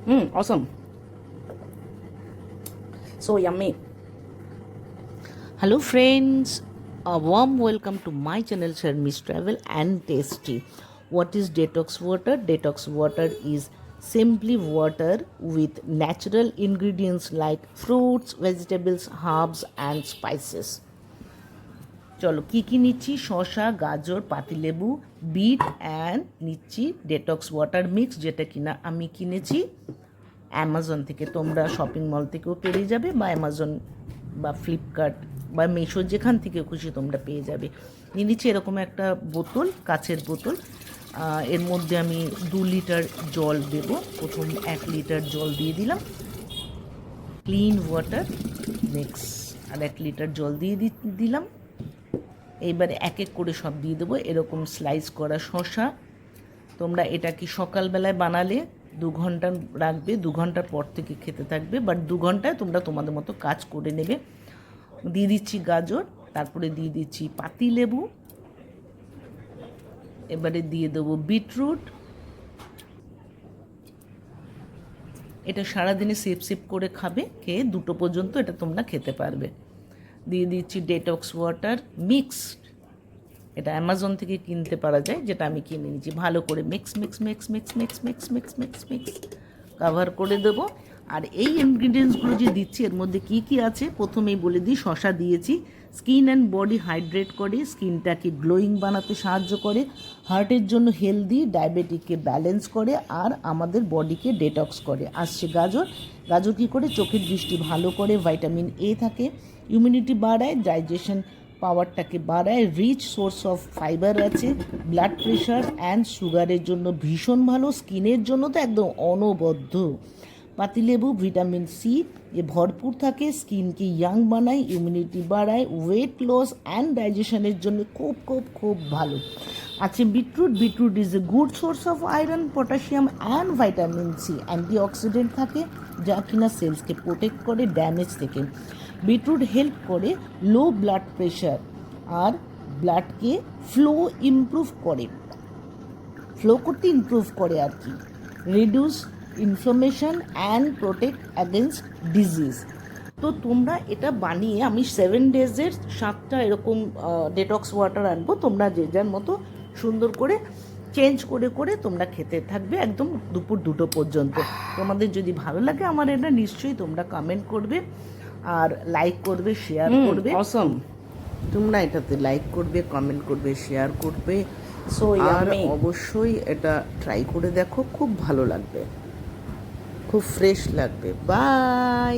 Awesome. So yummy. Hello friends, a warm welcome to my channel Sharmi's Travel and Tasty. What is detox water? Detox water is simply water with natural ingredients like fruits, vegetables, herbs and spices. চলো কি নিচ্ছি, শসা, গাজর, পাতিলেবু, bit and নিচ্ছি detox water mix, যেটা কিনা আমি কিনেছি অ্যামাজন থেকে। তোমরা শপিং মল থেকেও পেয়ে যাবে বা অ্যামাজন বা ফ্লিপকার্ট বা মিশো, যেখান থেকে খুশি তোমরা পেয়ে যাবে। নিয়ে নিচ্ছি এরকম একটা বোতল, কাচের বোতল। এর মধ্যে আমি 2 লিটার জল দেব। প্রথম 1 লিটার জল দিয়ে দিলাম, ক্লিন ওয়াটার মিক্স, আর 1 লিটার জল দিয়ে দিলাম। এইবারে এক এক করে সব দিয়ে দেবো। এরকম স্লাইস করা শসা, তোমরা এটা কি সকালবেলায় বানালে 2 ঘন্টা রাখবে, 2 ঘন্টার পর থেকে খেতে থাকবে, বাট 2 ঘন্টায় তোমরা তোমাদের মতো কাজ করে নেবে। দিয়ে দিচ্ছি গাজর, তারপরে দিয়ে দিচ্ছি পাতিলেবু, এবারে দিয়ে দেবো বিটরুট। এটা সারাদিনে সেপ সেপ করে খাবে, খেয়ে 2টো পর্যন্ত এটা তোমরা খেতে পারবে। দিয়ে দিচ্ছি ডেটক্স ওয়াটার মিক্সড, এটা অ্যামাজন থেকে কিনতে পারা যায়, যেটা আমি কিনে নিচ্ছি। ভালো করে mix mix mix mix mix mix mix mix mix cover করে দেবো। আর এই ইনগ্রিডিয়েন্টসগুলো যে দিচ্ছি এর মধ্যে কি কি আছে প্রথমেই বলে দিই। শসা দিয়েছি, স্কিন অ্যান্ড বডি হাইড্রেট করে, স্কিনটাকে গ্লোয়িং বানাতে সাহায্য করে, হার্টের জন্য হেলদি, ডায়াবেটিককে ব্যালেন্স করে, আর আমাদের বডিকে ডেটক্স করে। আসছে গাজর, গাজর কী করে চোখের দৃষ্টি ভালো করে, ভাইটামিন এ থাকে, ইমিউনিটি বাড়ায়, ডাইজেশন পাওয়ারটাকে বাড়ায়, রিচ সোর্স অফ ফাইবার আছে, ব্লাড প্রেশার অ্যান্ড সুগারের জন্য ভীষণ ভালো, স্কিনের জন্য তো একদম অনবদ্য। পাতিলেবু ভিটামিন সি যে ভরপুর থাকে, স্কিনকে ইয়াং বানায়, ইমিউনিটি বাড়ায়, ওয়েট লস অ্যান্ড ডাইজেশনের জন্য খুব খুব খুব ভালো। আছে beetroot, beetroot is a good source of iron, potassium and vitamin C, antioxidant থাকে যা কিনা সেলসকে প্রোটেক্ট করে ড্যামেজ থেকে। বিটরুট হেল্প করে লো ব্লাড প্রেশার আর ব্লাডকে ফ্লো ইমপ্রুভ করে, ফ্লো করতে ইমপ্রুভ করে আর কি, reduce inflammation and protect against disease. তো তোমরা এটা বানিয়ে, আমি 7 ডেজের 7টা এরকম ডেটক্স ওয়াটার আনবো, তোমরা যে যার মতো সুন্দর করে চেঞ্জ করে করে তোমরা খেতে থাকবে একদম দুপুর 2টো পর্যন্ত। তোমাদের যদি ভালো লাগে আমার এটা, নিশ্চয়ই তোমরা কমেন্ট করবে আর লাইক করবে, শেয়ার করবে। অসম, তোমরা এটাতে লাইক করবে, কমেন্ট করবে, শেয়ার করবে। সো আর অবশ্যই এটা ট্রাই করে দেখো, খুব ভালো লাগবে, খুব ফ্রেশ লাগবে। বাই।